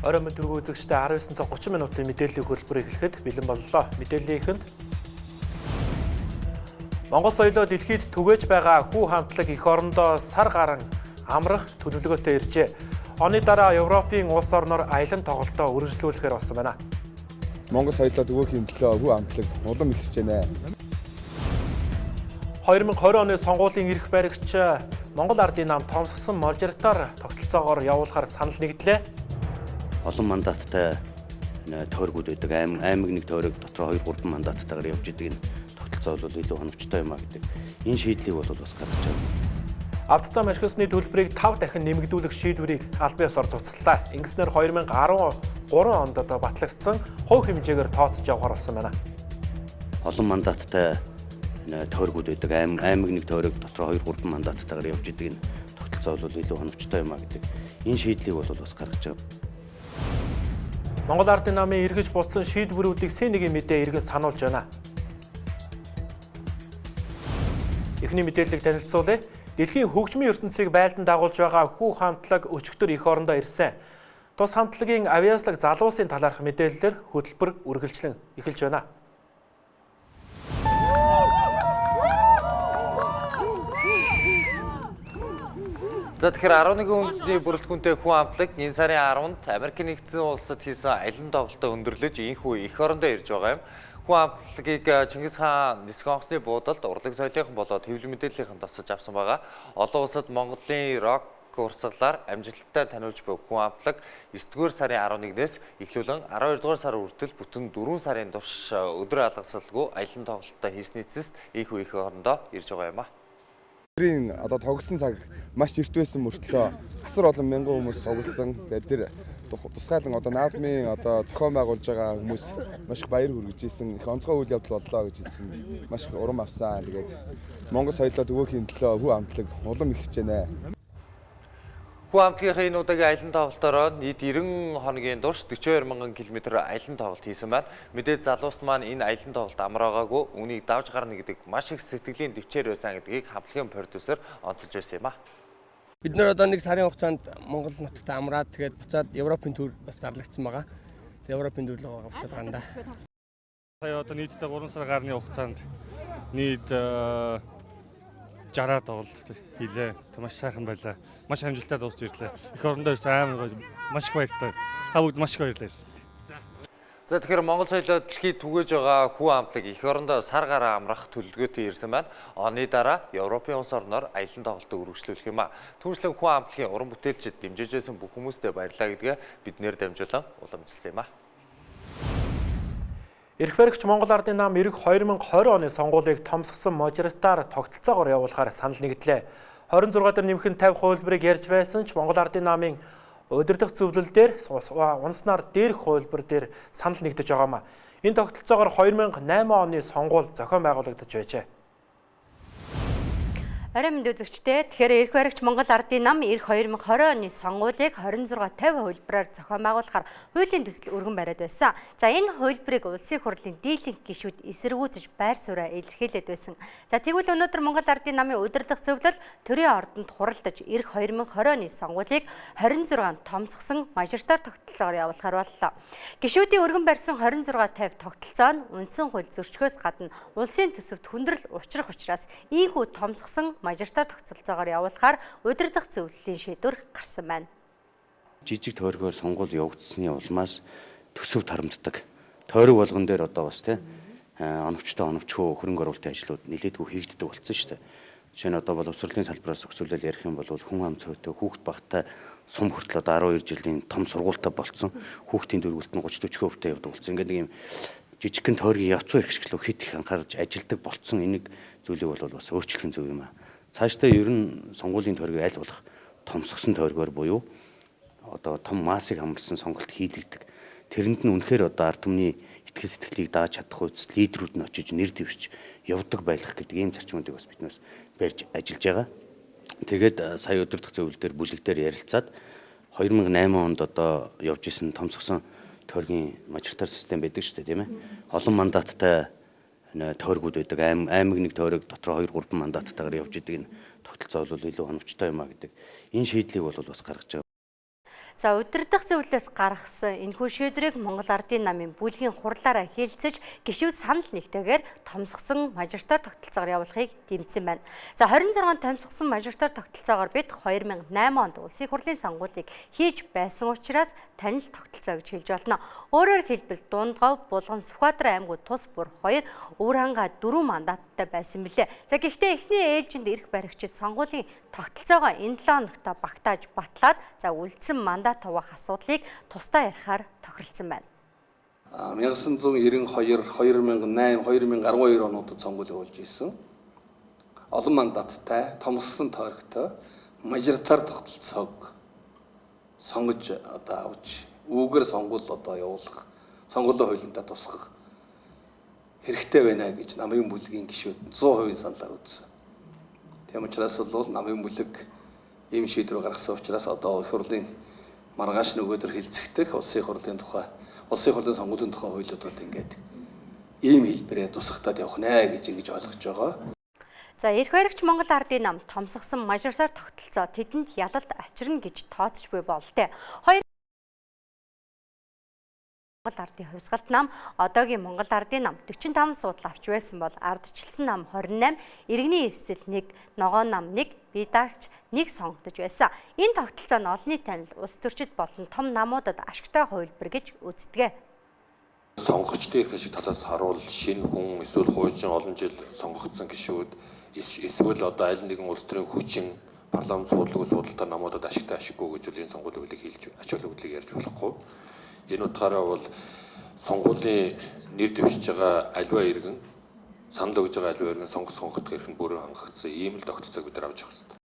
Орой мэдрэг үзэгчдээ 19 цаг 30 минутын мэдээллийн хөтөлбөр эхлэхэд бэлэн боллоо. Мэдээллийнхэнд Монгол соёлоо дэлхийд түгээж байгаа хүү хамтлаг эх орондоо сар гарan амрах төлөвлөгөөтэй иржээ. Оны дараа Европын улс орноор аялан тоглолтоо үргэлжлүүлэхээр болсон байна. Монгол соёлоо түгээхийн төлөө хүү хамтлаг улам их хичээнэ. 2020 оны сонгуулийн эрх баригч Монгол Ардын нам томсгсон можиртаар тогтолцоогоор явуулахар санал нэгдлээ. Олон мандаттай тойргууд байдаг. Аймаг нэг тойрог дотор 2-3 мандаттайгаар явж идэг энэ тогтолцоо бол илүү хоногчтой юм а гэдэг. Энэ шийдлийг бол бас гаргаж байна. Авто зам ашигласны төлбөрийг 5 дахин нэмэгдүүлэх шийдвэрийг албан ёсоор цуцлалаа. Ингэснээр 2013 онд батлагдсан хувь хэмжээгээр тооцож явахар болсон байна. Олон мандаттай тойргууд байдаг. Аймаг нэг тойрог дотор 2-3 мандаттайгаар явж идэг энэ тогтолцоо бол илүү хоногчтой юм а гэдэг. Энэ шийдлийг бол бас гаргаж байна. Монгол Ардын намын эргэж болсон шийдвэрүүдийг Сэнэгийн мэдээ иргэн сануулж байна. Эхний мэдээллийг танилцуулъя. Дэлхийн хөгжмийн ертөнцийг байлдан дагуулж байгаа хүү хамтлаг өчигдөр эх орондоо ирсэн. Тус хамтлагийн авиаслаг залуусын талаарх мэдээллээр хөтөлбөр үргэлжлэн эхэлж байна. За тэгэхээр 11 хүнсний бүрэлдэхүүнтэй хүн хамтлаг энэ сарын 10-нд Америк нэгдсэн улсад хийсэн аялан тоглолтоо өндөрлөж энэхүү эх орондоо ирж байгаа юм. Хүн хамтлагийг Чингис хаан нисэх онгоцны буудалд урлаг соёлынхан болоод хэвлэл мэдээллийнхэн тосож авсан байгаа. Олон улсад Монголын рок урсгалаар амжилттай таниулж буй хүн хамтлаг 9-р сарын 11-ээс эхлүүлэн 12-р сар хүртэл бүтэн 4 сарын турш өдөр алгасалгүй аялан тоглолтоо хийсний эцэст энэхүү эх орондоо ирж байгаа юм а. Одоо тогсон цаг маш эрт байсан мөртлөө асар олон мянган хүмүүс цугласан. Тэгээд тэр тусгайлан одоо наадмын одоо зохион байгуулж байгаа хүмүүс маш их баяр хүргэж ирсэн. Их онцгой үйл явдал боллоо гэж хэлсэн. Маш их урам авсан. Тэгээд Монгол соёлоо түгээхийн төлөө хүү хамтлаг улам их хичээнэ. Хүн хамтлагийнхаа энэ удаагийн аялан тоглолтоор нийт 90 хоногийн турш 42 мянган км аялан тоглолт хийсэн байна. Мэдээж залуust маань энэ аялан тоглолт амраагаагүй үнийг давж гарна гэдэг маш их сэтгэлийн төвчээр байсан гэдгийг хамтлагийн продюсер онцолж байсан юм а. Бид нэр одоо нэг сарын хугацаанд Монгол нутагт амраад тэгээд буцаад Европын төр бас зарлагдсан байгаа. Тэгээд Европын төр л буцаад байгаа юм да. Сая одоо нийтдээ 3 сар гарны хугацаанд нийт 60 тоглолт хийлээ. Маш сайхан байлаа. Маш амжилттай дуусч ирлээ. Эх орондоо ирсэн амар гоё. Маш их баяртай. Та бүгд маш их баярлалаа. За тэгэхээр Монгол соёлоо дэлхийд түгээж байгаа хүн хамтлаг эх орондоо сар гараа амрах төлөвлөгөөтэй ирсэн байна. Оны дараа Европын улс орноор аялан тоглолтоо үргэлжлүүлэх юм а. Түүнчлэн хүн хамтлагийн уран бүтээлчид дэмжиж байсан бүх хүмүүстээ баярлалаа гэдгээ биднээр дамжуулан уламжилсан юм а. Эрх баригч Монгол Ардын нам эрэг 2020 оны сонгуулийг томсгсон можиртаар тогтолцоогоор явуулахар санал нэгдлээ. 26 дээр нэмэх нь 50 хувилбарыг ярьж байсан ч Монгол Ардын намын удирдах зөвлөл дээр унснаар дээрх хувилбар дээр санал нэгдэж байгаамаа. Энэ тогтолцоогоор 2008 оны сонгуул зохион байгуулагдаж байжээ. Орой мэнд үзэгчдээ тэгэхээр эрх баригч Монгол Ардын нам эрх 2020 оны сонгуулийг 26-50 хувилбараар зохион байгуулахаар хуулийн төсөл өргөн бариад байсан. За энэ хувилбарыг улсын хурлын дийлэнх гишүүд эсэргүүцэж байр сууриа илэрхийлээд байсан. За тэгвэл өнөөдөр Монгол Ардын намын удирдах зөвлөл төрийн ордонд хуралдаж эрх 2020 оны сонгуулийг 26 томсгсон мажоритар тогтолцоогоор явуулахар боллоо. Гишүүдийн өргөн барьсан 26-50 тогтолцоо нь үндсэн хууль зөрчгөөс гадна улсын төсөвт хүндрэл учрах учраас ийхүү томсгсон мажоритар тогтолцоогоор явуулахаар удирдах зөвлөлийн шийдвэр гарсан байна. Жижиг тойргоор сонгуул явагдсны улмаас төсөв тарамддаг. Тойрог болгон дээр одоо бас оновчтой хөрөнгө оруулалтын ажлууд нэлээдгүй хийгддэг болсон шүү дээ. Жишээ нь одоо боловсролын салбараас өксүүлэл ярих юм бол хүн ам цойтой хүүхд багтай сум хүртэл одоо 12 жилийн том сургуультай болцсон. Хүүхдийн дөрвөлт нь 30-40% явдаг болсон. Ингээд нэг юм жижигхэн тойргийн явцсан хэрэгчлөө хит их анхаарч ажилдаг болцсон энийг зүйлийг бол бас өөрчлөх нь зөв юм аа. Цаашдаа ер нь сонгуулийн тойргийг аль болох томсгсон тойргоор буюу одоо том массыг хамарсан сонголт хийлэгдэг. Тэрэнд нь үнэхээр одоо ард түмний итгэл сэтгэлийг дааж чадах хувьд лидерүүд нь очиж нэр дэвшиж явдаг байх гэдэг ийм зарчмуудыг бас биднээс барьж ажиллаж байгаа. Тэгээд сая удирдах зөвлөл дээр бүлэг дээр ярилцаад 2008 онд одоо явж исэн томсгсон тойргийн мажоритар систем байдаг шүү дээ, тийм ээ. Олон мандаттай тойргууд байдаг. Аймаг нэг тойрог дотор 2-3 мандаттайгаар явж идэг энэ тогтолцоо бол илүү хоногчтой юм а гэдэг. Энэ шийдлийг бол бас гаргаж байгаа. За удирдах зөвлөлөөс гаргасан энэхүү шийдвэрийг Монгол Ардын намын бүлгийн хурлаараа хэлэлцэж гишүүд санал нэгтэйгээр томсгосон мажоритар тогтолцоогоор явуулахыг дэмжсэн байна. За 26 томсгосон мажоритар тогтолцоогоор бид 2008 онд улсын хурлын сонгуулийг хийж байсан учраас танил тогтолцоо гэж хэлж болно. Өөрөөр хэлбэл Дундгов, Булган, Сүхбаатар аймагуд тус бүр 2, Өвөрханга 4 мандаттай байсан билээ. За гэхдээ эхний ээлжинд эрх баригчид сонгуулийн тогтолцоогоо энэ 7 хоногт багтааж батлаад за үлдсэн мандат хуваах асуудлыг тусдаа ярихаар тохиролцсон байна. 1992, 2008, 2012 онуудад сонгуул явуулж ирсэн. Олон мандаттай, томссон тойрогтой мажоритар тогтолцоог сонгож авч үүгээр сонгуул явуулах, сонгуулийн хуулиндаа тусгах хэрэгтэй байна гэж намын бүлгийн гишүүд 100% саналаар үзсэн. Тийм учраас бол намын бүлэг ийм шийдвэр гаргасан учраас их хурлын маргааш нөгөөдөр хэлцэгдэх улсын хурлын сонгуулийн тухай хуулиудад ингээд ийм хэлбэрээр тусгатаад явах нэ гэж ингэж ойлгож байгаа. За эрх баригч Монгол Ардын нам томсгосон мажоритар тогтолцоо тэдэнд ялалт авчирна гэж тооцож буй бололтой. Монгол Ардын хувьсгалт нам одоогийн Монгол Ардын нам 45 суудлаа авч байсан бол ардчилсан нам 28, иргэний эвсэл 1, ногоон нам 1, бие даагч 1 сонгогдож байсан. Энэ тогтолцоо нь олонний танил, улс төрчид болон том намуудад ашигтай хувилбар гэж үздэг. Сонгогчдын эрх ашиг талаас харуул шинэ хүн эсвэл хуучин олон жил сонгогдсон гишүүд эсвэл аль нэгэн улс төрийн хүчин парламент судалтай намуудад ашигтай ашиггүй гэж энэ сонгуулийн хуулийг хэлж ач холбогдлыг ярьж болохгүй. Энэ утгаараа бол сонгуулийн нэр дэвшиж байгаа аливаа иргэн санал өгж байгаа аливаа иргэн сонгох эрх нь бүрэн хангагдсан ийм л тогтолцоог бид нар авч явах хэрэгтэй.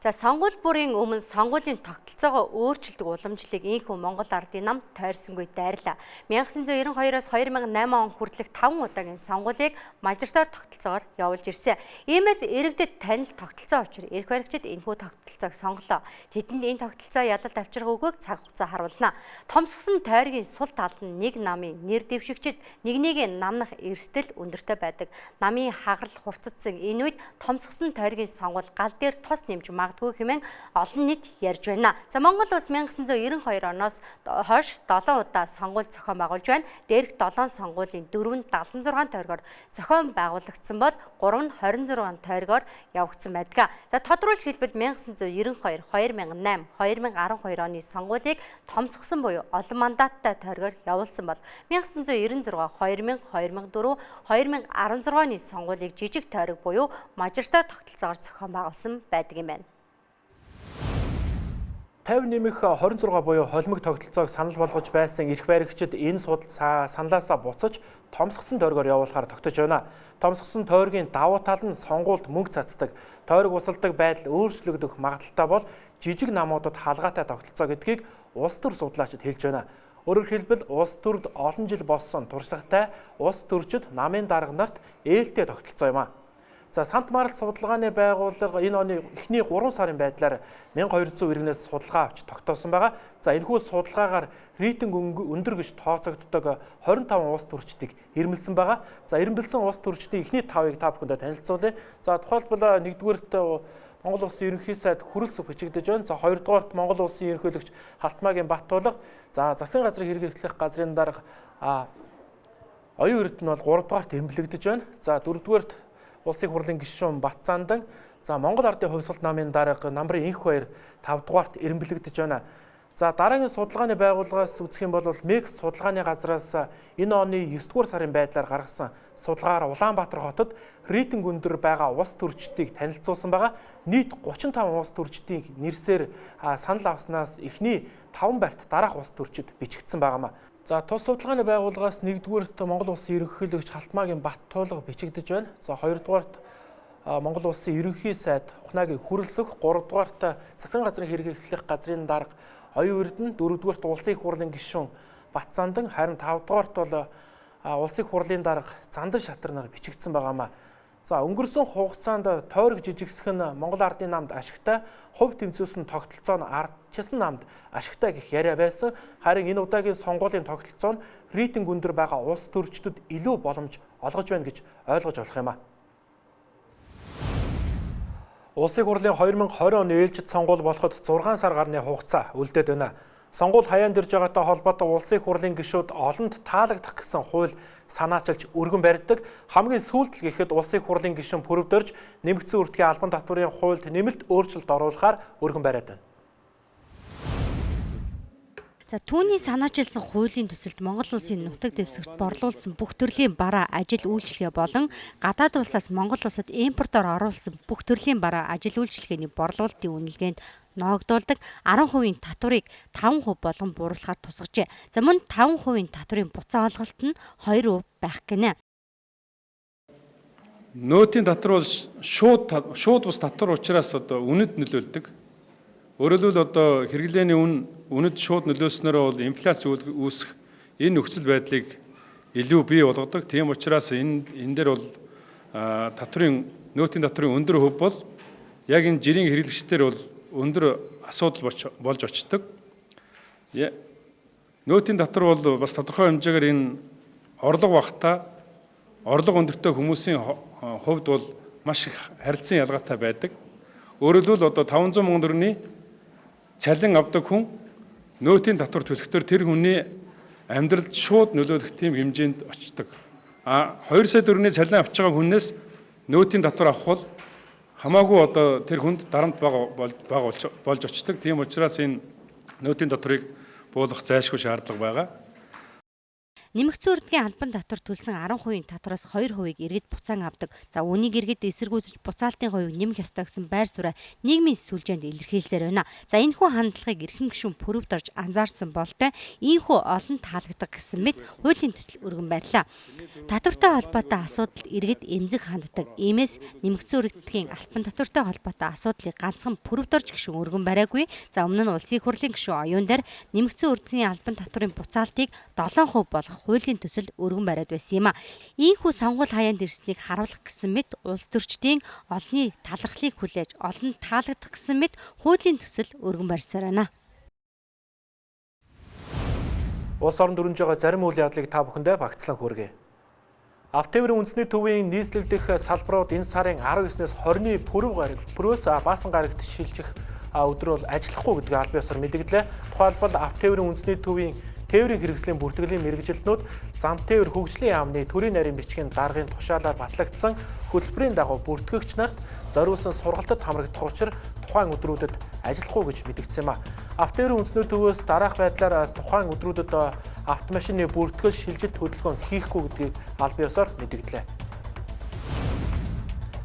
За сонгуул бүрийн өмнө сонгуулийн тогтолцоогоо өөрчилдөг уламжлалыг инхүү Монгол Ардын нам тойрсонгүй дайрлаа. 1992-оос 2008 он хүртэлх 5 удаагийн сонгуулийг мажоритар тогтолцоогоор явуулж ирсэн. Иймээс иргэдэд танил тогтолцоо учир эрх баригчид энэхүү тогтолцоог сонголоо. Тэдэнд энэ тогтолцоо ялалт авчрах үгийг цаг хугацаа харуулна. Томсгосон тойргийн сул талд нь нэг намын нэр дэвшигчид нэгнийг намнах эрсдэл өндөртэй байдаг. Намын хагарал хурцдсан энэ үед томсгосон тойргийн сонгуул гал дээр тос нэмж хэмээн олон нийт ярьж байна. За Монгол улс 1992 оноос хойш 7 удаа сонгуул зохион байгуулж байна. Дээрх 7 сонгуулийн 4 нь 76 тойргоор зохион байгуулагдсан бол 3 нь 26 тойргоор явагдсан байдаг. За тодруулж хэлбэл 1992, 2008, 2012 оны сонгуулийг томсгосон буюу олон мандаттай тойргоор явуулсан бол 1996, 2000, 2004, 2016 оны сонгуулийг жижиг тойрог буюу мажоритар тогтолцоогоор зохион байгуулсан байдаг юм байна. 50 нэмэх 26 буюу холимог тогтолцоог санал болгож байсан эрх баригчид энэ саналаасаа буцаж томсгосон тойргоор явуулахаар тогтож байна. Томсгосон тойргийн давуу тал нь сонгуульд мөнгө цацдаг, тойрог усалдаг байдал өөрчлөгдөх магадaltaй бол жижиг намуудад хаалгатай тогтолцоо гэдгийг улс төр судлаачид хэлж байна. Өөрөөр хэлбэл улс төрд олон жил болсон туршлагатай улс төрчид намын дарга нарт ээлтэй тогтолцоо юм а. За Сант Маралт судалгааны байгууллага энэ оны эхний 3 сарын байдлаар 1200 иргэнээс судалгаа авч тогтоосон байгаа. За энэхүү судалгаагаар рейтинг өндөр гэж тооцогддог 25 улс төрчдийг ирмэлсэн байгаа. За ирмэлсэн улс төрчдийн эхний 5-ыг та бүхэндээ танилцуулъя. За тухайлбал 1-р Монгол улсын ерөнхий сайд хүрэлцэх бичигдэж байна. За 2-р Монгол улсын ерөнхийлөгч Халтмаагийн Баттуулга. За засгийн газрын хэрэг эрхлэх газрын дарга Оюун Эрдэнэ бол 3-р ирмэлэгдэж байна. За 4-р улсын хурлын гишүүн Батцаандан, за Монгол Ардын хувьсгалт намын дарга намрын инх баяр 5-р ирмэлэгдэж байна. За дараагийн судалгааны байгууллагаас үзэх юм бол МЕК судалгааны газраас энэ оны 9-р сарын байдлаар гаргасан судалгаагаар Улаанбаатар хотод рейтинг өндөр байгаа улс төрчдийг танилцуулсан байгаа. Нийт 35 улс төрчдийн нэрсээр санал авснаас эхний 5 барьт дараах улс төрчид бичигдсэн байгаамаа. За тус судалгааны байгууллагаас 1-р Монгол улсын ерөнхийлөгч Халтмаагийн Баттуулга бичигдэж байна. За 2-р Монгол улсын ерөнхий сайд Ухнаагийн Хүрэлцэх, 3-р засгийн газрын хэрэг эрхлэх газрын дарга Оюун Эрдэнэ, 4-р улсын хурлын гишүүн Батцаандан, харин 5-р бол улсын хурлын дарга Зандан Шатар нар бичигдсэн байгаамаа. За өнгөрсөн хугацаанд тойрог жижигсэх нь Монгол Ардын намд ашигтай, хувь тэмцээсэн тогтолцоо нь ардчилсан намд ашигтай гэх яриа байсан. Харин энэ удаагийн сонгуулийн тогтолцоо нь рейтинг өндөр байгаа улс төрчдөд илүү боломж олгож байна гэж ойлгож болох юм а. Улсын хурлын 2020 оны ээлжид сонгуул болоход 6 сар гарны хугацаа үлдээд байна. Сонгуул хаяанд ирж байгаатай холбоотой улсын хурлын гишүүд олонд таалагдах гэсэн хууль санаачилж өргөн барьдаг. Хамгийн сүүлд гэхэд улсын хурлын гишүүн пүрэвдэрж нэмэгдсэн үртгийн албан татварын хуульд нэмэлт өөрчлөлт оруулахаар өргөн бариад байна. За түүний санаачилсан хуулийн төсөлд Монгол улсын нутаг дэвсгэрт борлуулсан бүх төрлийн бараа ажил үйлчилгээ болон гадаад улсаас Монгол улсад импортоор оруулсан бүх төрлийн бараа ажил үйлчилгээний борлуулалтын үнэлгээнд ноогдуулдаг 10% татварыг 5% болгон бууруулахаар тусгажээ. За мөн 5% татварын буцаа олголт нь 2% байх гинэ. Нөөтийн татвар бол шууд бус татвар учраас одоо үнэд нөлөөлдөг. Өөрөлдвөл одоо хэрэглээний үнэд шууд нөлөөснөөр бол инфляц үүсэх энэ нөхцөл байдлыг илүү бий болгодог. Тийм учраас энэ дээр бол нөөтийн татварын өндөр хөв бол яг энэ жирийн хэрэглэгчдэр бол өндөр асуудал болж очдог. Нөөтийн татвар бол бас тодорхой хэмжээгээр энэ орлого багтаа орлого өндөртэй хүмүүсийн хувьд бол маш их харилцан ялгаатай байдаг. Өөрөлдвөл одоо 500 мянган төгрөгийн цалин авдаг хүн нөөтийн татвар төлөхдөө тэр хүний амьдралд шууд нөлөөлөх тийм хэмжээнд очдог. 2 сая төгрөгийн цалин авч байгаа хүнээс нөөтийн татвар авах бол хамаагүй одоо тэр хүнд дарамт бага болж очдог. Тийм учраас энэ нөөтийн татварыг буулгах зайлшгүй шаардлага байгаа. Нэмэгдсэн үрдгийн албан татвар төлсөн 10% татвараас 2%-ийг иргэд буцаан авдаг. За үүнийг иргэд эсэргүүцэж буцаалтын хувийг нэмэх ёстой гэсэн байр сууриа нийгмийн сүлжээнд илэрхийлсээр байна. За энэхүү хандлагыг эрхэм гишүүн пүрэвдэрж анзаарсан болтой ийхүү олон таалагдах гэсэн мэт хуулийн төсөл өргөн барьлаа. Татвартай холбоотой асуудалд иргэд эмзэг ханддаг. Иймээс нэмэгдсэн үрдгийн албан татвартай холбоотой асуудлыг ганцхан пүрэвдэрж гишүүн өргөн бариагүй. За өмнө нь улсын хурлын гишүүн оюун дээр нэмэгдсэн үрдгийн албан татварын буцаалтыг 7% болгох хуулийн төсөл өргөн бариад байсан юм а. Ийхүү сонгуул хаяанд ирснийг харуулах гэсэн мэт улс төрчдийн олонний талархлыг хүлээж олон таалагдах гэсэн мэт хуулийн төсөл өргөн барьсаар байна. Улс орон дөрөнж байгаа зарим үйл явдлыг та бүхэндээ багцлан хүргэе. Автоврын үндэсний төвийн нийслэгдэх салбарууд энэ сарын 19-ээс 20-ны пүрвээс баасан гарагт шилжих өдөр бол ажиллахгүй гэдгийг аль биесээр мэдгдлээ. Тухайлбал автоврын үндэсний төвийн тээврийн хэрэгслийн бүртгэлийн мэргэжилтнүүд зам тээвэр хөгжлийн яамны төрийн нарийн бичгийн даргын тушаалаар батлагдсан хөтөлбөрийн дагуу бүртгэгч нарт зориулсан сургалтад хамрагдах учраа тухайн өдрүүдэд ажиллахгүй гэж мэдгдсэн юм а. Автоврын үндэсний төвөөс дараах байдлаар тухайн өдрүүдэд автомашины бүртгэл шилжилт хөдөлгөөн хийхгүй гэдгийг аль биесээр мэдгдлээ.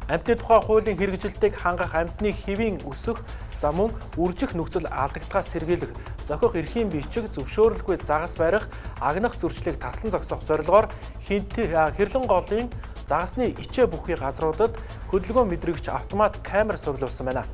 Амьтны тухай хуулийн хэрэгжилтийг хангах амьтны хэвийн өсөх за мөн үржих нөхцөл алдагдахаас сэргийлэх, зохих эрхийн бичиг зөвшөөрөлгүй загас барих, агнах зөрчлийг таслан зогсоох зорилгоор хэрлэн голын загасны ичээ бүхий газруудад хөдөлгөөн мэдрэгч автомат камер сурлуулсан байна.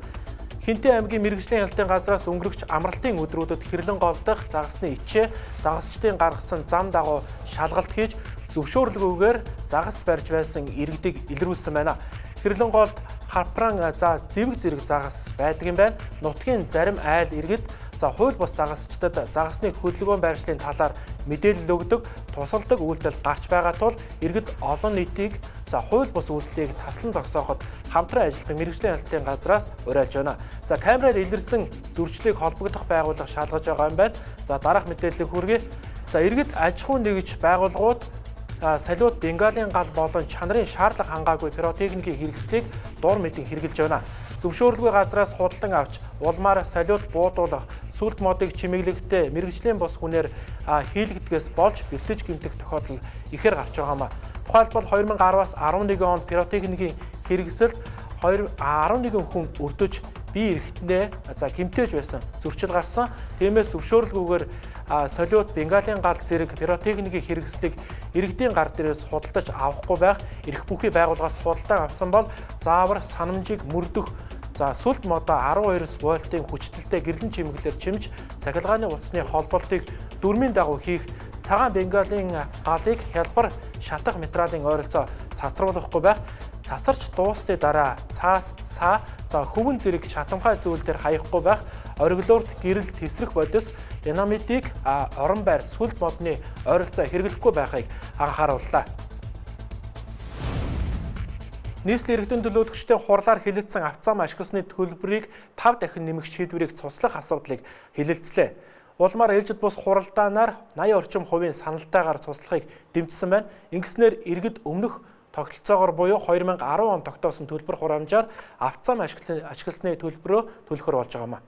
Хинтээ аймгийн мэргэжлийн хяналтын газраас өнгөрөгч амралтын өдрүүдэд хэрлэн гол дахь загасны ичээ загасчдын гаргасан зам дагуу шалгалт хийж зөвшөөрлгүйгээр загас барьж байсан иргэдийг илрүүлсэн байна. Хэрлэн голд хапран зэвэг зэрэг загас байдаг юм байна. Нутгийн зарим айл иргэд хууль бус загасчдад загасны хөдөлгөөн байршлын талаар мэдээлэл өгдөг, тусалдаг үйлдэл гарч байгаа тул иргэд олон нийтийг хууль бус үйлдэлийг таслан зогсооход хамтран ажиллах мэргэжлийн хяналтын газраас уриалж байна. Камераар илэрсэн зөрчлийг холбогдох байгууллага шалгаж байгаа юм байна. Дараах мэдээллийг хүргэе. Иргэд аж ахуйн нэгж байгууллагууд салют бенгалийн гал болон чанарын шаардлага хангаагүй пиротехникийн хэрэгслийг дур мэдэн хэрэгжилж байна. Зөвшөөрлгүй газраас худалдан авч улмаар салют буудуулах, сүрд модыг чимэглэхдээ мэргэжлийн бус хүнээр хийлэгдгээс болж бэртэж гэмтэх тохиолдол ихээр гарч байгаа юм а. Тухайлбал 2010-аас 11 онд пиротехникийн хэрэгсэлд 11 хүн өртөж бие эрэхтнээ гэмтээж байсан зөрчил гарсан. Тиймээс зөвшөөрлгүйгээр солиот бенгалийн гал зэрэг пиротехникийн хэрэгслийг иргэдийн гар дээрээс худалдаж авахгүй байх, эрх бүхий байгууллагаас худалдан авсан бол заавар санамжийг мөрдөх, сүлд модоо 12 вольтын хүчтэлтэй гэрлэн чимэглэлээр чимж цахилгааны утасны холболтыг дүрмийн дагуу хийх, цагаан бенгалийн галыг хялбар шатах материалын ойролцоо цацруулахгүй байх, цацарч дуусны дараа цаас, хөвөн зэрэг чатамхай зүйл дээр хаяхгүй байх, ориглоорт гэрэл тесрэх бодис динамитыг орон байр сүлд модны ойролцоо хэрэглэхгүй байхыг анхаарууллаа. Нийслэлийн иргэдийн төлөөлөгчдийн хурлаар хилэлцсэн авто зам ашигласны төлбөрийг 5 дахин нэмэх шийдвэрийг цуслах асуудлыг хилэлцлээ. Улмаар ээлжид бус хуралдаанаар 80 орчим хувийн саналтайгаар цуслахыг дэмжсэн байна. Ингэснээр иргэд өмнөх тогтолцоогоор буюу 2010 он тогтоосон төлбөр хураамжаар авцаам ашигласны төлбөрөө төлөхөр болж байгаамаа.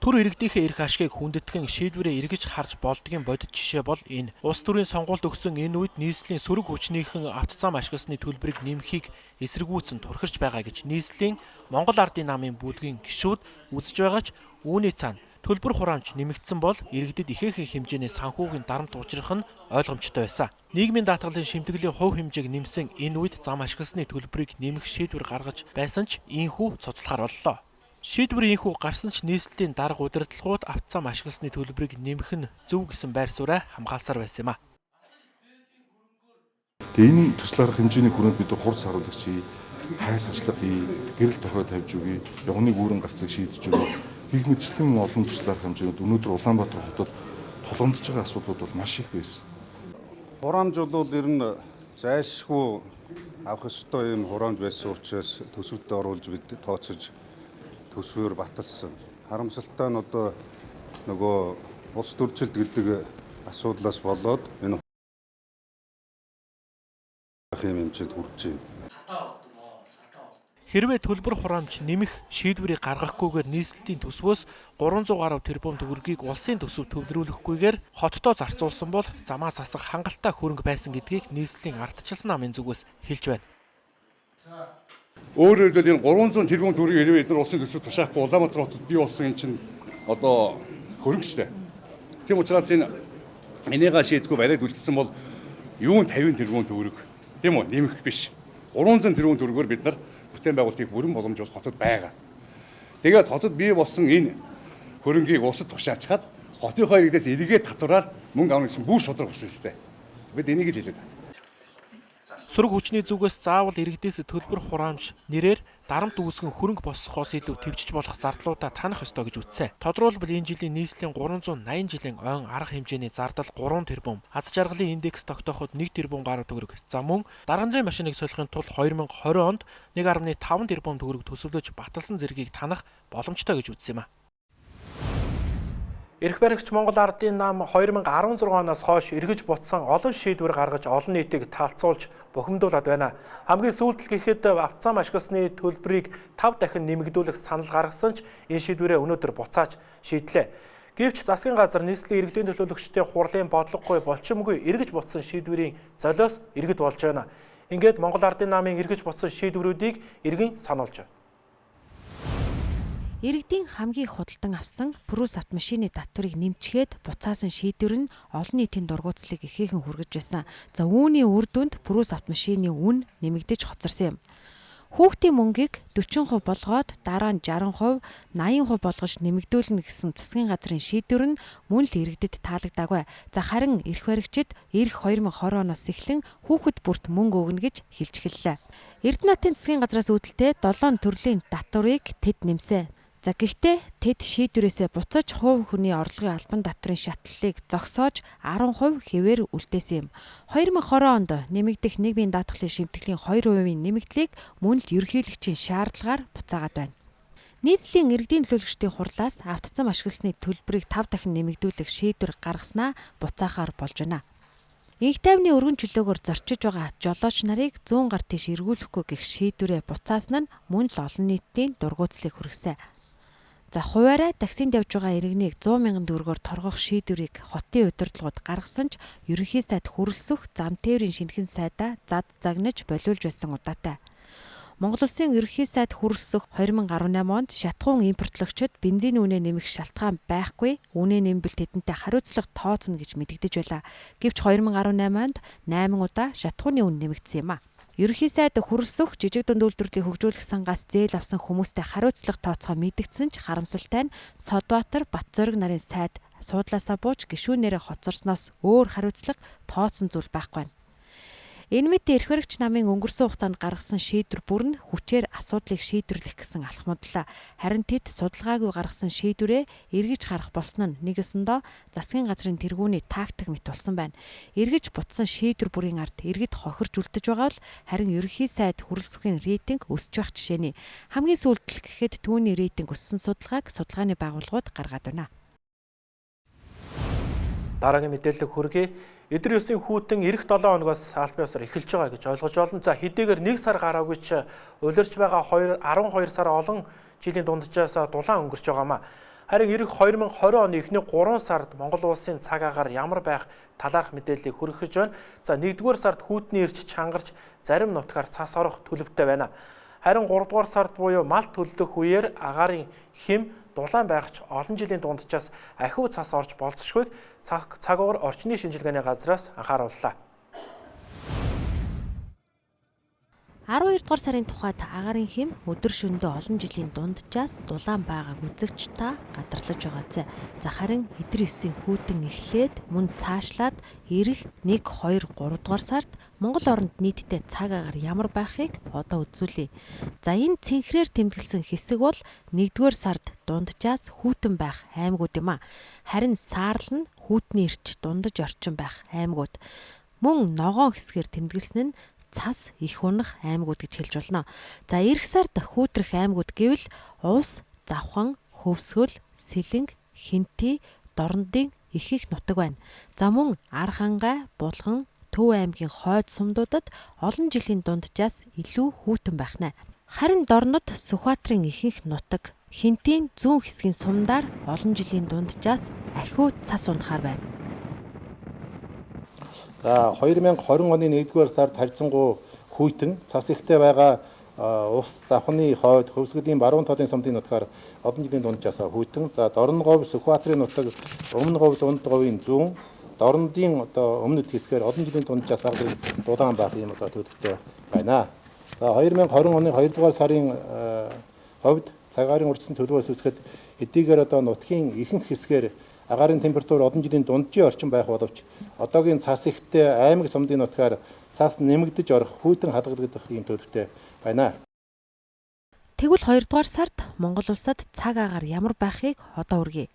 Түр иргэдийнхээ эрх ашгийг хүндэтгэн шийдвэрээ эргэж харж болдгийн бодит жишээ бол энэ. Улс төрийн сонгуульд өгсөн энэ үед нийслэлийн сөрөг хүчнийхэн автозам ашигласны төлбөрийг нэмэхийг эсэргүүцэн турхирч байгаа гэж нийслэлийн Монгол Ардын намын бүлгийн гишүүд үзэж байгаа ч үүний цаана төлбөр хураамж нэмэгдсэн бол иргэдэд ихээхэн хэмжээний санхүүгийн дарамт учрах нь ойлгомжтой байсан. Нийгмийн даатгалын шимтгэлийн хувь хэмжээг нэмсэн энэ үед зам ашигласны төлбөрийг нэмэх шийдвэр гаргаж байсан ч ийхүү цуцлахаар боллоо. Шийдвэр ийхүү гарсан ч нийслэлийн дарга удирдлагууд автозам ашигласны төлбөрийг нэмэх нь зөв гэсэн байр сууриа хамгаалсаар байсан юм а. Энэ төсөл арга хэмжээний хүрээнд бид хурц харуулагч хайс ажиллах гэрэл тохиол тавьж өгье, явганы гүүрэн гарцыг шийдэж өгье. Их мэтчлэн олон төсөл арга хэмжээнүүд өнөөдөр Улаанбаатар хотод толгомдож байгаа асуудлууд бол маш их байсан. Хураамж бол ер нь зайлшгүй авах ёстой юм хураамж байсан учраас төсөвтөд оруулж бид тооцож төсвөр баталсан. Харамсалтай нь одоо нөгөө улс төржилт гэдэг асуудлаас болоод энэ хэмжээнд хүрч байна. Хэрвээ төлбөр хураамж нэмэх шийдвэрийг гаргахгүйгээр нийслэлийн төсвөөс 300 гаруй тэрбум төгрөгийг улсын төсөв төвлөрүүлэхгүйгээр хоттоо зарцуулсан бол замаа засах хангалттай хөрөнгө байсан гэдгийг нийслэлийн ардчилсан намын зүгээс хэлж байна. Өөрөөр хэлбэл энэ 300 тэрбум төгрөгийг хэрвээ эдгээр улсын төсөв тушаахгүй Улаанбаатар хотод бий болсон юм чинь одоо хөрөнгөчтэй. Тийм учраас энийгээ шийдэхгүй бариад үлдсэн бол юун 50 тэрбум төгрөг тийм үү нэмэх биш. 300 тэрбум төгрөгөөр бид нар бүтээн байгуулалтыг бүрэн боломжуулах хотод байгаа. Тэгээд хотод бий болсон энэ хөрөнгийг улсад тушаачаад хотынхоо иргэдээс эргээд татвараар мөнгө авах гэсэн бүр шудраг болсон шүү дээ. Бид энийг л хэлээд байна. Сөрөг хүчний зүгээс заавал иргэдээс төлбөр хураамж нэрээр дарамт үүсгэн хөрөнгө босгохоос илүү төвчж болох зардлуудаа танах ёстой гэж үзсэн. Тодорхойлбол энэ жилийн нийслэлийн 380 жилийн ойн арга хэмжээний зардал 3 тэрбум, аз жаргалын индекс тогтооход 1 тэрбум гаруй төгрөг. За мөн дарга нарын машиныг солихын тулд 2020 онд 1.5 тэрбум төгрөг төсөвлөж баталсан зэргийг танах боломжтой гэж үзсэн юм а. Эрх баригч Монгол Ардын нам 2016 оноос хойш эргэж буцсан олон шийдвэр гаргаж олон нийтийг таалцуулж бухимдуулаад байна. Хамгийн сүүлдэл гэхэд автозам ашигласны төлбөрийг 5 дахин нэмэгдүүлэх санал гаргасан ч энэ шийдвэрээ өнөөдөр буцааж шийдлээ. Гэвч засгийн газар нийслэлийн иргэдийн төлөөлөгчдийн хурлын бодлогогүй болчимгүй эргэж буцсан шийдвэрийн золиос иргэд болж байна. Ингээд Монгол Ардын намын эргэж буцсан шийдвэрүүдийг иргэн сануулж байна. Иргэдийн хамгийн худалдан авсан Прус автомашины татварыг нэмчихэд буцаасан шийдвэр нь олон нийтийн дургуутслыг ихээхэн хүргэж байсан. За үүний үр дүнд Прус автомашины үн нэмэгдэж хоцорсон юм. Хүүхдийн мөнгийг 40% болгоод дараа нь 60%, 80% болгож нэмэгдүүлнэ гэсэн засгийн газрын шийдвэр нь мөн л иргэдэд таалагдаагүй. За харин эрх баригчид эх 2020 оноос эхлэн хүүхэд бүрт мөнгө өгнө гэж хэлж эхэллээ. Эрдэнэтийн засгийн газраас үүдэлтэй 7 төрлийн татварыг тэд нэмсэн. За гэхдээ тэд шийдвэрээсээ буцаж хувь хүний орлогын албан татврын шатлалыг зогсоож 10% хэвээр үлдээсэн юм. 2020 онд нэмэгдэх нийгмийн даатгалын шимтгэлийн 2% нэмэгдлийг мөн л ерөнхийлөгчийн шаардлагаар буцаагаад байна. Нийслэлийн иргэдийн төлөөлөгчдийн хурлаас автозам ашигласны төлбөрийг 5 дахин нэмэгдүүлэх шийдвэр гаргаснаа буцаахаар болж байна. Инх тайвны өргөн чөлөөгөөр зорчиж байгаа жолооч нарыг 100 гар тийш эргүүлэхгүй гэх шийдвэрээ буцаасан нь мөн л олон нийтийн дургуутслыг хүргэсэн. За хуваарай таксинд явж байгаа иргэнийг 100 мянган төгрөгөөр торгох шийдвэрийг хотын удирдлагууд гаргасан ч ерөнхий сайд хүрэлцэх зам тээврийн шинэхэн сайдаа зад загнаж болиулж байсан удаатай. Монгол Улсын ерөнхий сайд хүрэлцэх 2018 онд шатахуун импортлогчид бензин үнэ нэмэх шалтгаан байхгүй, үнэ нэмбэл тэдэнтэй хариуцлага тооцно гэж мэдэгдэж байлаа. Гэвч 2018 онд 8 удаа шатахууны үнэ нэмэгдсэн юм а. Ерөнхий сайд хүрэлцэх жижиг дунд үйлдвэрлэлийг хөгжүүлэх сангаас зээл авсан хүмүүстэй хариуцлага тооцохоо мэдгдсэн ч харамсалтай нь Содбаатар, Батзориг нарын сайд суудлаасаа бууж гишүүнээрээ хоцорсноос өөр хариуцлага тооцсон зүйл байхгүй байна. Энэ мэт эрх баригч намын өнгөрсөн хугацаанд гаргасан шийдвэр бүр нь хүчээр асуудлыг шийдвэрлэх гэсэн алхмудлаа. Харин тэд судалгаагүй гаргасан шийдвэрээ эргэж харах болсон нь нэг өсөндөө засгийн газрын тэргүүний тактик мэт болсон байна. Эргэж бутсан шийдвэр бүрийн ард иргэд хохирж үлдэж байгаа бол харин ерөнхий сайд хүрэлцэхийн рейтинг өсөж байх жишээний хамгийн сүүлдэл гэхэд түүний рейтинг өссөн судалгааг судалгааны байгууллагууд гаргаад байна. Дараагийн мэдээлэл хүргэе. Эдгээр ёсны хүүтэн эх 7 хоногоос албан ёсоор эхэлж байгаа гэж ойлгож байна. За хэдийгээр 1 сар гараагүй ч улирч байгаа 12 сар олон жилийн дунджаас дулаан өнгөрч байгаамаа. Харин эх 2020 оны эхний 3 сард Монгол улсын цаг агаар ямар байх талаарх мэдээллийг хүргэж байна. За 1-р сард хүүтний эрч чангарч зарим нутгаар цас орох төлөвтэй байна. Харин 3-р сард буюу малт төлдөх үеэр агаарын хэм дулаан байх ч олон жилийн дунджаас ахиу цас орж болцсошгүйг цаг уур орчны шинжилгээний газраас анхаарууллаа. 12 дугаар сарын тухайд агаарын хэм өдөр шөнөдөө олон жилийн дунджаас дулаан байгааг үзэгч та гадарлаж байгаа зэ. За харин эдгээр 9-ийн хүүтэн эхлээд мөн цаашлаад ирэх 1, 2, 3 дугаар сард Монгол оронд нийтдээ цаг агаар ямар байхыг одоо үзүүлье. За энэ цэнхрээр тэмдэглэсэн хэсэг бол 1-р сард дунджаас хүүтэн байх аймагуд юм а. Харин саарл нь хүүтний эрч дундаж орчин байх аймагуд. Мөн ногоон хэсгээр тэмдэглэсэн нь цас их унах аймагуд гэж хэлж болно. За эх сард хүүтрэх аймагуд гэвэл Увс, Завхан, Хөвсгөл, Сэлэнг, Хинти, Дорндын их нутаг байна. За мөн Архангай, Булган, Төв аймгийн хойд сумдуудад олон жилийн дунджаас илүү хүүтэн байх нэ. Харин Дорнод Сүхбаатарын ихэнх нутаг, Хинтийн зүүн хэсгийн сумдаар олон жилийн дунджаас ахиу цас унахаар байна. За 2020 оны 1-р сард харьцангуй хүйтэн цас ихтэй байгаа Увс, Завханы хойд, Хөвсгөлийн баруун талын сумдын нутгаар олон жилийн дунджаас хүйтэн. За Дорноговь, Сүхбаатарын нутаг, Өмнө говь, Дунд говийн зүүн, Дорндын өмнөд хэсгээр олон жилийн дунджаас багын дулаан байх юм төлөвтэй байна. За 2020 оны 2-р сарын хувьд цагаарын урьдчилан төлөвөөс үзэхэд эдгээр нутгийн ихэнх хэсгээр агаарын температур олон жилийн дунджийн орчим байх боловч одоогийн цас ихтэй аймаг сумдын нутгаар цас нэмэгдэж орох хүйтэн хадгалагдах юм төлөвтэй байна. Тэгвэл 2 дугаар сард Монгол улсад цаг агаар ямар байхыг одоо үргэе.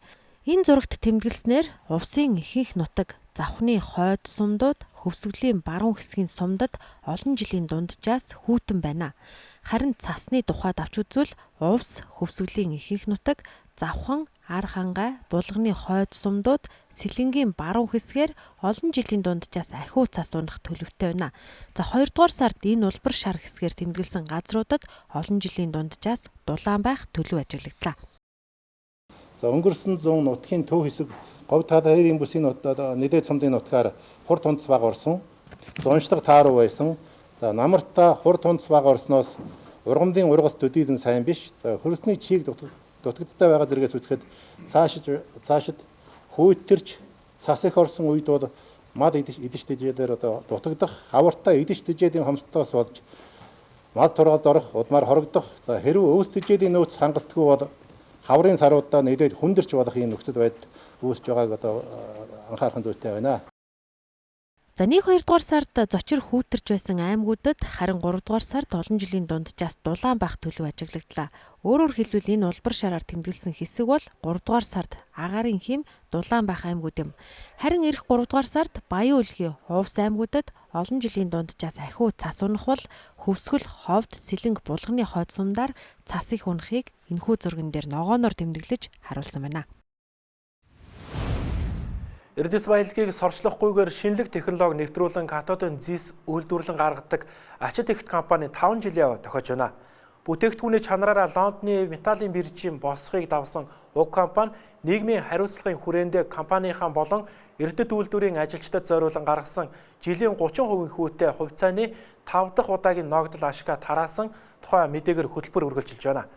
Энэ зурагт тэмдэглэснээр Увсын ихэнх нутаг, Завханы хойд сумдууд, Хөвсгөлийн баруун хэсгийн сумдад олон жилийн дунджаас хүүтэн байна. Харин цасны тухайд авч үзвэл Увс, Хөвсгөлийн ихэнх нутаг, Завхан, Архангай, Булганы хойд сумдууд, Сэлэнгийн баруун хэсгээр олон жилийн дунджаас ахиу цас унах төлөвтэй байна. За 2 дугаар сард энэ улбар шар хэсгээр тэмдэглэсэн газруудад олон жилийн дунджаас дулаан байх төлөв ажиглагдлаа. За өнгөрсөн зүүн нутгийн төв хэсэг говь тал хоёрын бүсийн нэлээд сумдын нутгаар хур тунц баг орсон. Уншдаг тааруу байсан. За намартаа хур тунц баг орсноос ургамдын ургалт төдийлөн сайн биш. За хөрсний чийг дутагдaltaй байгаа зэрэгээс үзэхэд цаашид хүйтэрч цас их орсон үед бол мад идэж дэжээр дутагдах, хавартай идэж дэжээдийн хомсдолтоос болж мад тургалд орох, удмаар хорогдох. За хэрв өвс дэжээдийн нөөц хангалтгүй бол хаврын саруудаа нэлээд хүндэрч болох юм нөхцөл байдал үүсэж байгааг анхаарах зүйтэй байна. За 1-2 дугаар сард зочир хүүтэрч байсан аймагуудад харин 3 дугаар сард олон жилийн дунджаас дулаан байх төлөв ажиглагдлаа. Өөрөөр хэлбэл энэ улбар шараар тэмдэглэсэн хэсэг бол 3 дугаар сард агаарын хэм дулаан байх аймагуд юм. Харин эх 3 дугаар сард Баян үлгийн Увс аймагуудад олон жилийн дунджаас ахиу цас унах бол Хөвсгөл, Ховд, Сэлэнг, Булганы хойд сумдаар цас их унахыг энэхүү зурган дээр ногооноор тэмдэглэж харуулсан байна. Эрдэс баялагийг сорчлохгүйгээр шинэлэг технологи нэвтрүүлэн катодын зис үйлдвэрлэн гаргадаг ачид ихт компани 5 жилийн тохиож байна. Бүтээгдэхүүний чанараараа Лондоны металлын биржийн босхийг давсан уг компани нийгмийн хариуцлагын хүрээндээ компанийнхаа болон эрдэд үйлдвэрийн ажилчдад зориулан гаргасан жилийн 30% хүүтэй хувьцааны 5 дахь удаагийн ногдол ашигла тараасан тухай мэдээгээр хөтөлбөр үргэлжилж байна.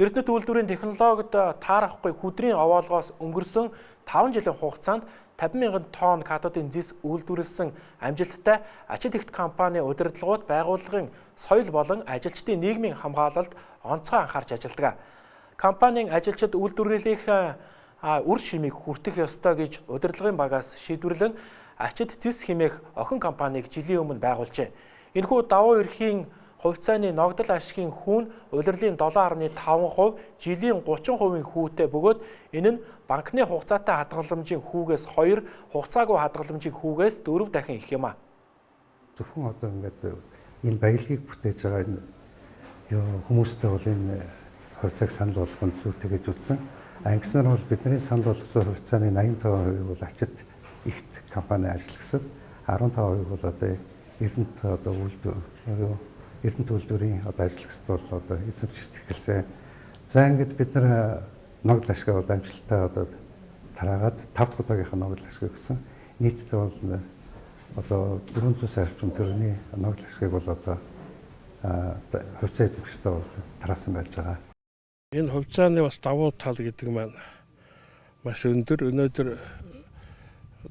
Эрдэд үйлдвэрийн технологид таарахгүй хүдрийн овоолгоос өнгөрсөн 5 жилийн хугацаанд 50,000 тонн катодын зис үйлдвэрлэсэн амжилттай ачид ихт компани удирдлагууд байгууллагын соёл болон ажилчдын нийгмийн хамгаалалд онцгой анхаарч ажилладаг. Компанийн ажилчид үйлдвэрлэлийнх үр шимийг хүртэх ёстой гэж удирдлагын багаас шийдвэрлэн ачид зис хэмээх охин компанийг жилийн өмнө байгуулжээ. Энэхүү давуу эрхийн хувьцааны ногдол ашигын хүүн улирлын 7.5%, жилийн 30% хүүтэй бөгөөд энэ нь банкны хугацаатай хадгаламжийн хүүгээс 2, хугацаагүй хадгаламжийн хүүгээс 4 дахин их юм а. Зөвхөн одоо ингээд энэ баялагийг бүтээж байгаа энэ хүмүүстэй бол энэ хувьцааг санал болгох зүйтэй гэж үзсэн. Ангиснаар бол бидний санал болгосон хувьцааны 85% бол ачид ихт компани ажиллагсад 15% бол одоо Эрдэнэт үйлдвэрийн одоо ажиллагсад бол одоо эзэмшиж эхэлсэн. За ингээд бид нар ногдол ашгаа бол амжилттай одоо тараагаад 5 дахь удаагийнхаа ногдол ашгийг өгсөн. Нийтдээ бол одоо 400 сая орчим төгрөгийн ногдол ашгийг бол одоо хувьцаа эзэмшигчтэй бол тараасан байж байгаа. Энэ хувьцааны бас давуу тал гэдэг маань маш өндөр. Өнөөдөр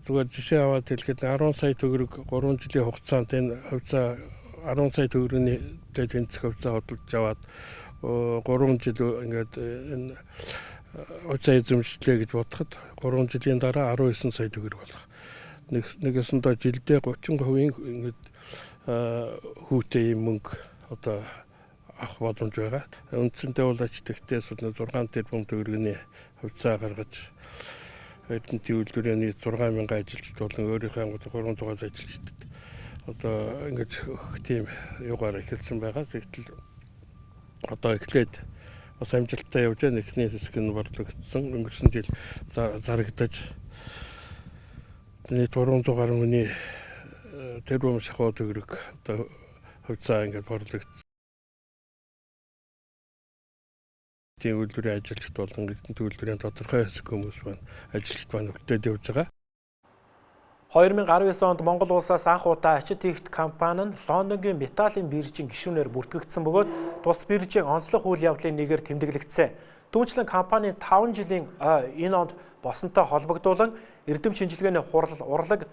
зүгээр жишээ аваад хэлэхэд 10 сая төгрөг 3 жилийн хугацаанд энэ хувьцаа 10 сая төгрөгийн тэнцэх хувьцаа хөдөлж аваад 3 жил ингээд энэ хувьцаа эзэмшлээ гэж бодоход 3 жилийн дараа 19 сая төгрөг болох. Нэгэсэндээ жилдээ 30% ингээд хүүтэй мөнгө одоо авах боломж байгаа. Үндсэндээ бол ачтэгтээс 6 тэрбум төгрөгийн хувьцаа гаргаж Эрдэнэтийн үйлдвэрийн 6,000 ажилчид болон өөрийнхөө 300 ажилчид одоо ингэж тийм югаар эхэлсэн байгаа. Тэгтэл одоо эхлээд бас амжилттай явж байгаа. Эхний хэсэг нь борлогдсон. Өнгөрсөн жил зарагдаж нийт 300 гаруй хүний тэрбум шахуу төгрөг одоо хувьцаа ингэж борлогдсон. Тийм үйлдвэрийн ажилчид болон Эрдэнэт үйлдвэрийн тодорхой хэсэг хүмүүс маань ажилчид маань өгдөд явж байгаа. 2019 онд Монгол улсаас анх удаа ачид ихт компани нь Лондонгийн металлийн биржийн гишүүнээр бүртгэгдсэн бөгөөд тус биржийн онцлог үйл явдлын нэгээр тэмдэглэгдсэн. Түүнчлэн компанийн 5 жилийн энэ онд босонтой холбогдуулан эрдэм шинжилгээний урлаг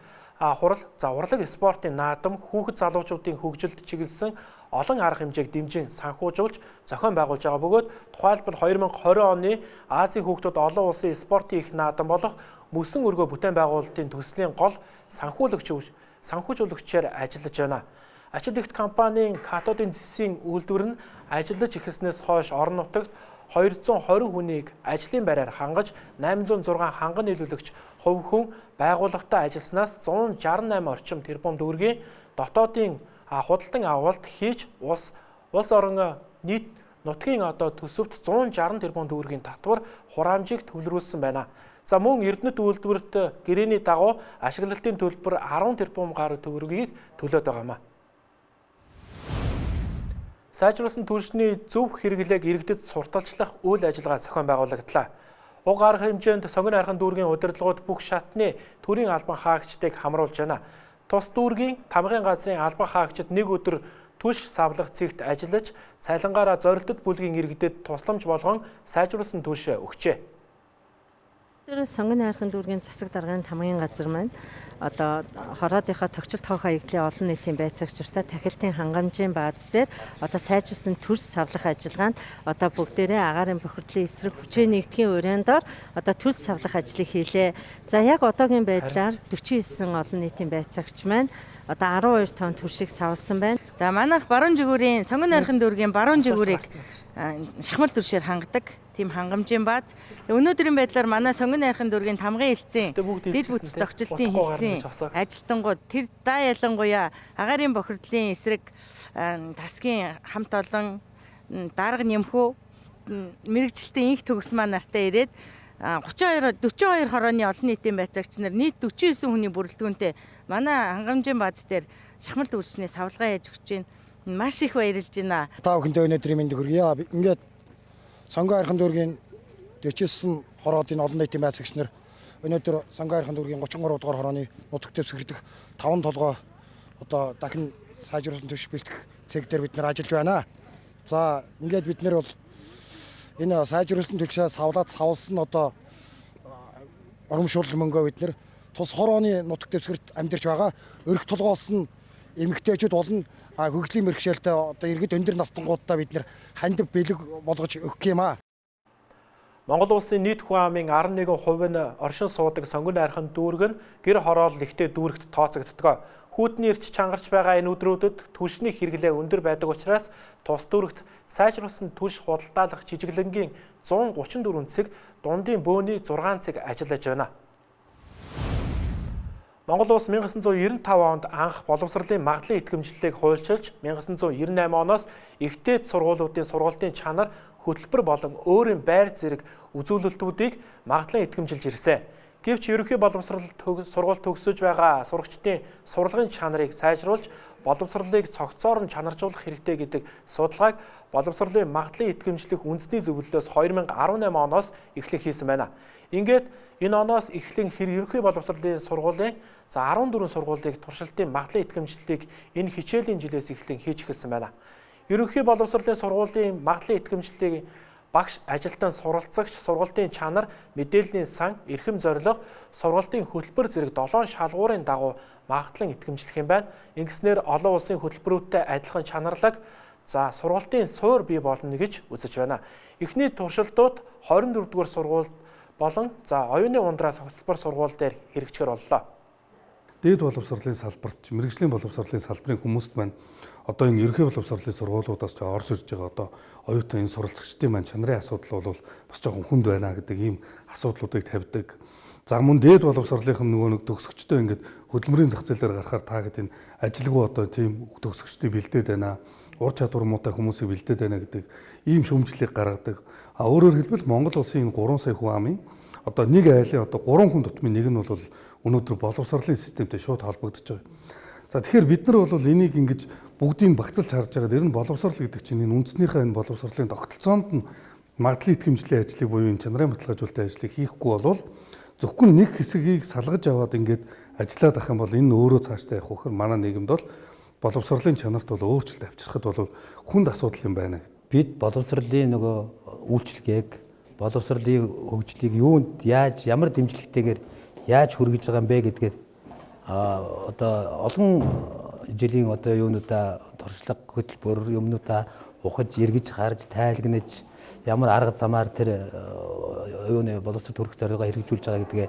спортын наадам, хүүхэд залуучуудын хөгжилд чиглэсэн олон арга хэмжээг дэмжин санхүүжуулж зохион байгуулж байгаа бөгөөд тухайлбал 2020 оны Азийн хүүхдүүд олон улсын спортын их наадам болох мөсөн өргөө бүтээн байгуулалтын төслийн гол санхүүжуулагчаар ажиллаж байна. Ачид ихт компанийн катодын зэсийн үйлдвэр нь ажиллаж эхэлснээс хойш орон нутагт 220 хүнийг ажлын байраар хангаж 806 ханган нийлүүлэгч хувь хүн байгууллагатай ажилласнаас 168 орчим тэрбум төгрөгийн дотоодын худалдан авалт хийж улс орон нийт нутгийн одоо төсөвт 160 тэрбум төгрөгийн татвар хураамжийг төвлөрүүлсэн байна. За мөн Эрдэнэт үйлдвэрт гэрээний дагуу ашиглалтын төлбөр 10 тэрбум гаруй төгрөгийг төлөөд байгаа юм а. Сайжруулсан түлшний зөв хэрэглээг иргэдэд сурталчлах үйл ажиллагаа зохион байгуулагдлаа. Уг арга хэмжээнд сонгон архын дүүргийн удирдлагууд бүх шатны төрийн албан хаагчдыг хамруулж байна. Тус дүүргийн тамгын газрын албан хаагчид нэг өдөр түлш савлах цэгт ажиллаж, цайлангаараа зорилтод бүлгийн иргэдэд тусламж болгон сайжруулсан түлшээ өгчээ. Сонгон архын дүүргийн засаг даргын тамгын газар маань одоо хороодынхаа тогтцол тоог хаягдлын олон нийтийн байцаагчдаа тахилтын хангамжийн бааз дээр одоо сайжруулсан төрс савлах ажиллагаанд одоо бүгдээрээ агаарын бохирдлын эсрэг хүчээ нэгтгэхийн урьяндор одоо төрс савлах ажлыг хийлээ. За яг одоогийн байдлаар 49 олон нийтийн байцаагч маань одоо 12 тонн төршийг савлсан байна. За манайх баруун жигүүрийн сонгон архын дүүргийн баруун жигүүрийг шахмал төршөөр хангадаг тийм хангамжийн бааз. Өнөөдрийн байдлаар манай сонгон архын дүүргийн тамгын хэлцэн дэд бүтц тогтчлтын хэлцэн ажилтангууд тэр даа ялангуяа агаарын бохирдлын эсрэг тасгийн хамт олон дарга нэмхүү мэрэгчлэлтийн инх төгс маань нартай ирээд 42 хорооны олон нийтийн байцаагч нар нийт 49 хүний бүрэлдэхүүнтэй манай хангамжийн бааз дээр шахмал төршний савлгаа яаж өгч байна. Маш их баярлж байна. Та бүхэндээ өнөөдрийн мэндийг хүргэе. Ингээд сонгон архын дүүргийн 49 хороодын олон нийтийн байцаагч нар өнөөдөр сонгон архын дүүргийн 33 дугаар хорооны нутаг дэвсгэрдэх 5 толгой одоо дахин сайжруулсан төш бэлтгэх цэг дээр бид нар ажиллаж байна. За ингээд бид нар бол энэ сайжруулсан төлшөө савлсан одоо урамшуулал мөнгөө бид нар тус хорооны нутаг дэвсгэрт амьдарч байгаа өрх толгоолсон эмэгтэйчүүд болон хөгжлийн мэргэжлэлтэй одоо иргэд өндөр настангуудаа бид нэр хандив бэлэг болгож өгөх юм аа. Монгол улсын нийт хүн амын 11% нь оршин суудаг сонгон найрхан дүүрэг нь гэр хороол нэгтээ дүүрэгт тооцогддог. Хүүтний эрч чангарч байгаа энэ өдрүүдэд түлшний хэрэглээ өндөр байдаг учраас тус дүүрэгт сайжруулсан түлш худалдаалах жижиглэнгийн 134 цэг, дундын бөөний 6 цэг ажиллаж байна. Монгол улс 1995 онд анх боловсролын магадлалын итгэмжлэлийг хуульчилж 1998 оноос ихтэй сургуулиудын сургалтын чанар, хөтөлбөр болон өөрийн байр зэрэг үзүүлэлтүүдийг магадлан итгэмжилж ирсэн. Гэвч ерөнхий боловсролд сургалт төгсөж байгаа сурагчдын сурлагын чанарыг сайжруулж, боловсролыг цогцоор нь чанаржуулах хэрэгтэй гэдэг судалгааг боловсролын магадлалын итгэмжлэх үндэсний зөвлөлөөс 2018 оноос эхлэх хийсэн байна. Ингээд энэ оноос эхлэн ерөнхий боловсролын сургуулийн 14 сургуулийг туршилтын магадлалын итгэмжлэлийг энэ хичээлийн жилээс эхлэн хийж эхэлсэн байна. Ерөнхий боловсролын сургуулийн магадлалын итгэмжлэлийг багш, ажилтан, суралцагч, сургалтын чанар, мэдээллийн сан, эрхэм зорилго, сургалтын хөтөлбөр зэрэг 7 шалгуурын дагуу магадлан итгэмжлэх юм байна. Ингэснээр олон улсын хөтөлбөрүүдтэй адилхан чанарлаг, сургалтын суур бий болно гэж үзэж байна. Эхний туршилтууд 24 дугаар сургууль болон оюуны ундраас хөтөлбөр сургууль дээр хэрэгжихэр боллоо. Дээд боловсролын салбарт, мэрэгжлийн боловсролын салбарын хүмүүст маань одоо энэ ерөнхий боловсролын сургуулиудаас ч орж ирж байгаа одоо оюутан энэ суралцагчдын маань чанарын асуудал бол бас жоохон хүнд байна гэдэг ийм асуудлуудыг тавьдаг. За мөн дээд боловсролынх нь нөгөө нэг төгсөгчдөө ингээд хөдөлмөрийн зах зээл дээр гарахаар та гэдэг энэ ажилгүй одоо тийм төгсөгчдийг бэлдээд байна. Ур чадвар муутай хүмүүсийг бэлдээд байна гэдэг ийм шүүмжлэлийг гаргадаг. Өөрөөр хэлбэл Монгол улсын 3 сая хүн амын одоо нэг айлын одоо 3 хүн тутмын нэг нь бол өнөөдөр боловсролын системтэй шууд холбогдож байгаа. За тэгэхээр бид нар бол энийг ингэж бүгдийг багцлж харж байгаа. Тэр нь боловсрол гэдэг чинь энэ үндснийхээ энэ боловсролын тогтолцоонд нь магадлалын итгэмжлэлийн ажлыг буюу энэ чанарын баталгаажуулалтын ажлыг хийхгүй бол зөвхөн нэг хэсгийг салгаж аваад ингээд ажиллаад ах юм бол энэ өөрөө цаашдаа явах хөр манай нийгэмд бол боловсролын чанарт бол өөрчлөлт авчрахад бол хүнд асуудал юм байна. Бид боловсролын нөгөө үйлчлэгийг, боловсролын хөгжлийг юунд яаж ямар дэмжлэгтэйгээр яаж хүргэж байгаа юм бэ гэдгээд одоо олон жилийн одоо юунуудаа туршлага хөтөлбөр юмнуудаа ухаж эргэж харж тайлгнаж ямар арга замаар тэр юуны боловсрол төрөх зорилгоо хэрэгжүүлж байгаа гэдгээ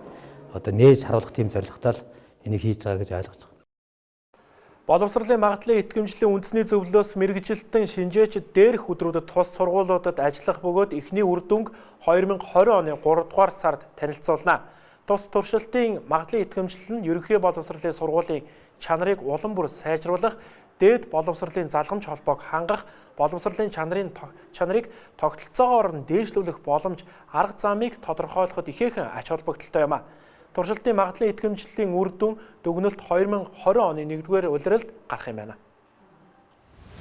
одоо нээж харуулах тийм зорилготой л энийг хийж байгаа гэж ойлгож байгаа. Боловсролын магадлалын итгэмжлэлийн үндэсний зөвлөлөөс мэргэжилтэн шинжээч дээрх өдрүүдэд тус сургуулиудад ажиллах бөгөөд эхний үр дүнг 2020 оны 3 дугаар сард танилцуулна. Тус туршилтын магадлалын итгэмжлэл нь ерөнхий боловсролын сургуулийн чанарыг улам бүр сайжруулах, дээд боловсролын залгамж холбоог хангах, боловсролын чанарыг тогтолцоогоор нь дээшлүүлэх боломж арга замыг тодорхойлоход ихээхэн ач холбогдолтой юм а. Туршилтын магадлалын итгэмжлэлийн үр дүн дүгнэлт 2020 оны 1-р улиралд гарах юм байна.